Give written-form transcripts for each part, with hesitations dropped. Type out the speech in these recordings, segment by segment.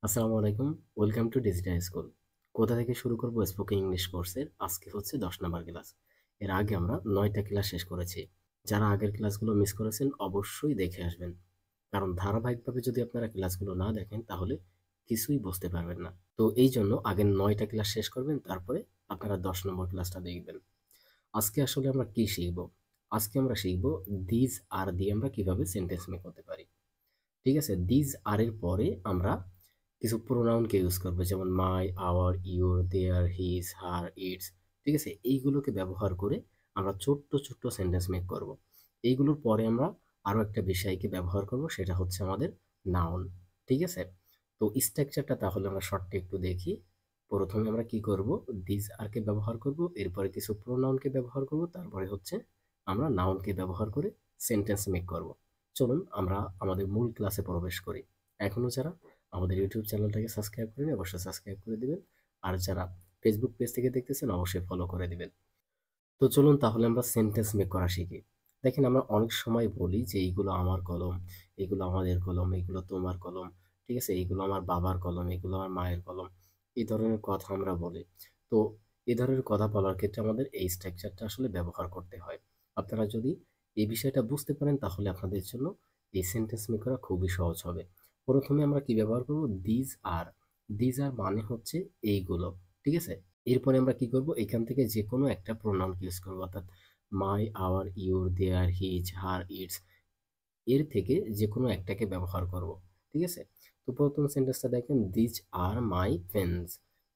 আসসালামু আলাইকুম। Welcome to digital school. কোথা থেকে শুরু করব স্পোকেন ইংলিশ কোর্সের? আজকে হচ্ছে 10 নাম্বার ক্লাস। এর আগে আমরা 9টা ক্লাস শেষ করেছি। যারা আগের ক্লাসগুলো মিস করেছেন অবশ্যই দেখে আসবেন। কারণ ধারাবাহিকভাবে যদি আপনারা ক্লাসগুলো না দেখেন তাহলে কিছুই বুঝতে পারবেন না। তো এইজন্য আগে 9টা ক্লাস শেষ করবেন, তারপরে আপনারা 10 নম্বর ক্লাসটা দেখবেন। আজকে আসলে আমরা কি শিখব? আজকে আমরা শিখব দিস আর দিয়ে আমরা কিভাবে সেন্টেন্স মেক করতে পারি। ঠিক আছে? দিস আর এর পরে আমরা কিছু প্রোনাউনকে ইউজ করবো, যেমন my, our, your, their, his, her, its. ঠিক আছে? এইগুলোকে ব্যবহার করে আমরা ছোট্ট ছোট্ট সেন্টেন্স মেক করব। এইগুলোর পরে আমরা আরো একটা বিষয়কে ব্যবহার করব, সেটা হচ্ছে আমাদের নাউন। ঠিক আছে? তো স্ট্রাকচারটা তাহলে আমরা শর্টে একটু দেখি। প্রথমে আমরা কি করব? দিস আর কে ব্যবহার করব, এরপরে কিছু প্রোনাউনকে ব্যবহার করব, তারপরে হচ্ছে আমরা নাউনকে ব্যবহার করে সেন্টেন্স মেক করব। চলুন আমরা আমাদের মূল ক্লাসে প্রবেশ করি। এখনো যারা আমাদের ইউটিউব চ্যানেলটাকে সাবস্ক্রাইব করেন অবশ্যই সাবস্ক্রাইব করে দিবেন। আর যারা ফেসবুক পেজ থেকে দেখতেছেন অবশ্যই ফলো করে দিবেন। তো চলুন তাহলে আমরা সেন্টেন্স মেক করা শিখি। দেখেন, আমরা অনেক সময় বলি যে এইগুলো আমার কলম, এগুলো আমাদের কলম, এগুলো তোমার কলম। ঠিক আছে? এইগুলো আমার বাবার কলম, এগুলো আমার মায়ের কলম। এই ধরনের কথা আমরা বলি। তো এই ধরনের কথা বলার ক্ষেত্রে আমাদের এই স্ট্রাকচারটা আসলে ব্যবহার করতে হয়। আপনারা যদি এই বিষয়টা বুঝতে পারেন তাহলে আপনাদের জন্য এই সেন্টেন্স মেক করা খুবই সহজ হবে। প্রথমে আমরা কি ব্যবহার করব? These are. দিজ আর মানে হচ্ছে এইগুলো। ঠিক আছে? এরপরে আমরা কি করব? এখান থেকে যে কোনো একটা প্রোনাউন ইউজ করব, অর্থাৎ my, our, your, their, his, her, its. এর থেকে যে কোনো একটাকে ব্যবহার করব। ঠিক আছে? তো প্রথম সেন্টেন্সটা দেখেন, these are my pens.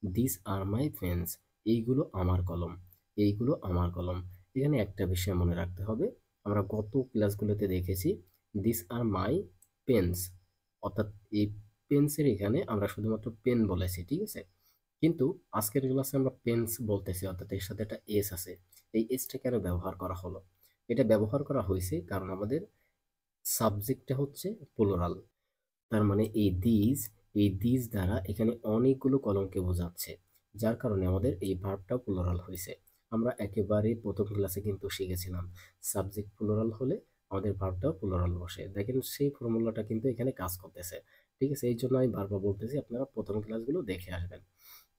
These are my pens. এইগুলো আমার কলম, এইগুলো আমার কলম। এখানে একটা বিষয় মনে রাখতে হবে, আমরা গত ক্লাসগুলোতে দেখেছি দিস আর মাই পেন্স, অর্থাৎ এই পেন্সের এখানে আমরা শুধুমাত্র পেন বলেছি। ঠিক আছে? কিন্তু আজকের ক্লাসে আমরা পেন্স বলতেছি, অর্থাৎ এর সাথে একটা এস আছে। এই এসটা কেন ব্যবহার করা হলো? এটা ব্যবহার করা হয়েছে কারণ আমাদের সাবজেক্টটা হচ্ছে প্লুরাল। তার মানে এই দিস দ্বারা এখানে অনেকগুলো কলমকে বোঝাচ্ছে, যার কারণে আমাদের এই ভার্বটাও প্লুরাল হয়েছে। আমরা একেবারে প্রথম ক্লাসে কিন্তু শিখেছিলাম সাবজেক্ট প্লুরাল হলে আমাদের ভার্বটাও প্লুরাল বসে। দেখেন সেই ফর্মুলাটা কিন্তু এখানে কাজ করতেছে। ঠিক আছে? এই জন্য আমি বারবার বলতেছি আপনারা প্রথম ক্লাসগুলো দেখে আসবেন।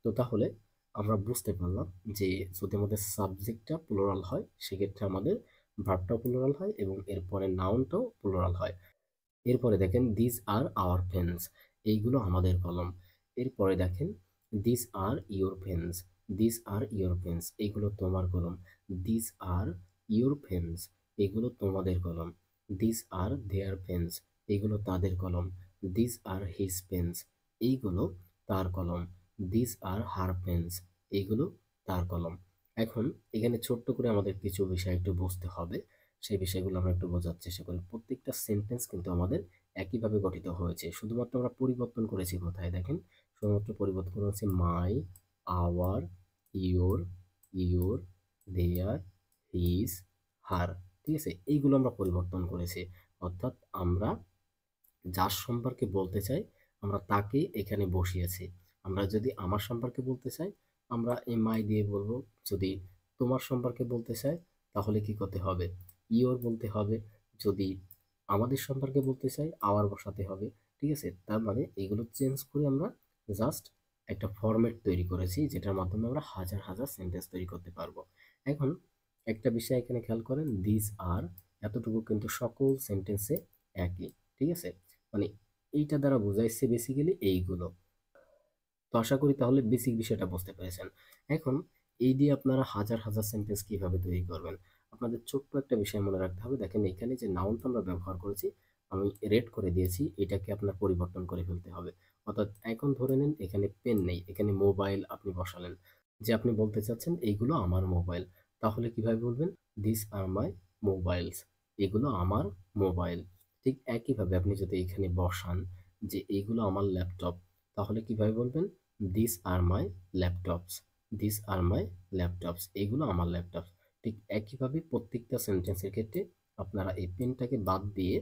তো তাহলে আমরা বুঝতে পারলাম যে যদি আমাদের সাবজেক্টটা প্লুরাল হয় সেক্ষেত্রে আমাদের ভার্বটাও প্লুরাল হয় এবং এরপরে নাউনটাও প্লুরাল হয়। এরপরে দেখেন দিস আর আওয়ার পেন্স। এইগুলো আমাদের কলম। এরপরে দেখেন this are your pens. This are your pens. এইগুলো তোমার কলম। This are your pens. এগুলো তোমাদের কলম। This are their pens. এগুলো তাদের কলম। This are his pens. এইগুলো তার কলম। This are her pens. এইগুলো তার কলম। এখন এখানে ছোট্ট করে আমাদের কিছু বিষয় একটু বুঝতে হবে। সেই বিষয়গুলো আমরা একটু বোঝার চেষ্টা করি। প্রত্যেকটা সেন্টেন্স কিন্তু আমাদের একইভাবে গঠিত হয়েছে, শুধুমাত্র আমরা পরিবর্তন করেছি কোথায় দেখেন। শুধুমাত্র পরিবর্তন হচ্ছে my, our, your, your, their, his, her. ঠিক আছে? এইগুলো আমরা পরিবর্তন করেছি। অর্থাৎ আমরা যার সম্পর্কে বলতে চাই আমরা তাকে এখানে বসিয়েছি। আমরা যদি আমার সম্পর্কে বলতে চাই আমরা এই মাই দিয়ে বলবো। যদি তোমার সম্পর্কে বলতে চাই তাহলে কি করতে হবে? ইওর বলতে হবে। যদি আমাদের সম্পর্কে বলতে চাই আওয়ার বসাতে হবে। ঠিক আছে? তার মানে এগুলো চেঞ্জ করে আমরা জাস্ট একটা ফরম্যাট তৈরি করেছি যেটার মাধ্যমে আমরা হাজার হাজার সেন্টেন্স তৈরি করতে পারবো। এখন একটা বিষয় এখানে খেয়াল করেন, দিস আর এতটুকু কিন্তু সকল সেন্টেন্সে একই। ঠিক আছে? মানে এইটা দ্বারা বোঝাইছে বেসিক্যালি এইগুলো। তো আশা করি তাহলে বেসিক বিষয়টা বুঝতে পেরেছেন। এখন এই দিয়ে আপনারা হাজার হাজার সেন্টেন্স কিভাবে তৈরি করবেন? আপনাদের ছোট্ট একটা বিষয় মনে রাখতে হবে। দেখেন এখানে যে নাউনটা আমরা ব্যবহার করেছি আমি রেড করে দিয়েছি, এটাকে আপনার পরিবর্তন করে ফেলতে হবে। অর্থাৎ এখন ধরে নিন এখানে পেন নেই, এখানে মোবাইল আপনি বসালেন। যে আপনি বলতে চাচ্ছেন এইগুলো আমার মোবাইল। তাহলে কিভাবে বলবেন? This are my mobiles. এগুলো আমার মোবাইল। ঠিক একইভাবে আপনি যদি এখানে বসান যে এইগুলো আমার ল্যাপটপ, তাহলে কিভাবে বলবেন? This are my laptops. This are my laptops. এগুলো আমার ল্যাপটপ। ঠিক একইভাবে প্রত্যেকটা সেন্টেন্সের ক্ষেত্রে আপনারা এই পেনটাকে বাদ দিয়ে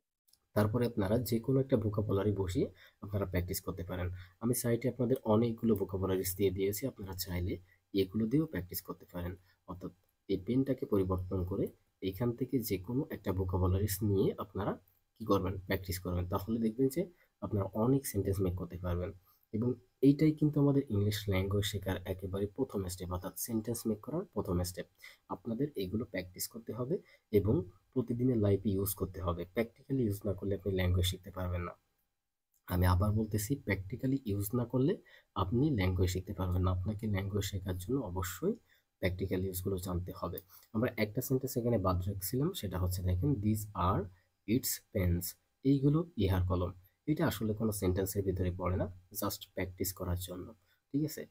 তারপরে আপনারা যে কোনো একটা ভোকাবুলারি বসিয়ে আপনারা প্র্যাকটিস করতে পারেন। আমি সাইটে আপনাদের অনেকগুলো ভোকাবুলারিজ দিয়ে দিয়েছি, আপনারা চাইলে এগুলো দিয়েও প্র্যাকটিস করতে পারেন। অর্থাৎ এই পেনটাকে পরিবর্তন করে এখান থেকে যে কোনো একটা ভোকাবুলারিজ নিয়ে আপনারা কি করবেন? প্র্যাকটিস করবেন। তাহলে দেখবেন যে আপনারা অনেক সেন্টেন্স মেক করতে পারবেন। এবং এইটাই কিন্তু আমাদের ইংলিশ ল্যাঙ্গুয়েজ শেখার একেবারে প্রথম স্টেপ, অর্থাৎ সেন্টেন্স মেক করার প্রথম স্টেপ। আপনাদের এগুলো প্র্যাকটিস করতে হবে এবং প্রতিদিনের লাইফে ইউজ করতে হবে। প্র্যাকটিক্যালি ইউজ না করলে আপনি ল্যাঙ্গুয়েজ শিখতে পারবেন না। আমি আবার বলতেছি, প্র্যাকটিক্যালি ইউজ না করলে আপনি ল্যাঙ্গুয়েজ শিখতে পারবেন না। আপনাকে ল্যাঙ্গুয়েজ শেখার জন্য অবশ্যই প্র্যাকটিক্যাল ইউজগুলো জানতে হবে। আমরা একটা সেন্টেন্স এখানে বাদ রাখছিলাম, সেটা হচ্ছে দেখেন, দিস আর ইটস পেন্স। এইগুলো ইহার কলম। এটা আসলে কোনো সেন্টেন্সের ভিতরে পড়ে না, জাস্ট প্র্যাকটিস করার জন্য। ঠিক আছে?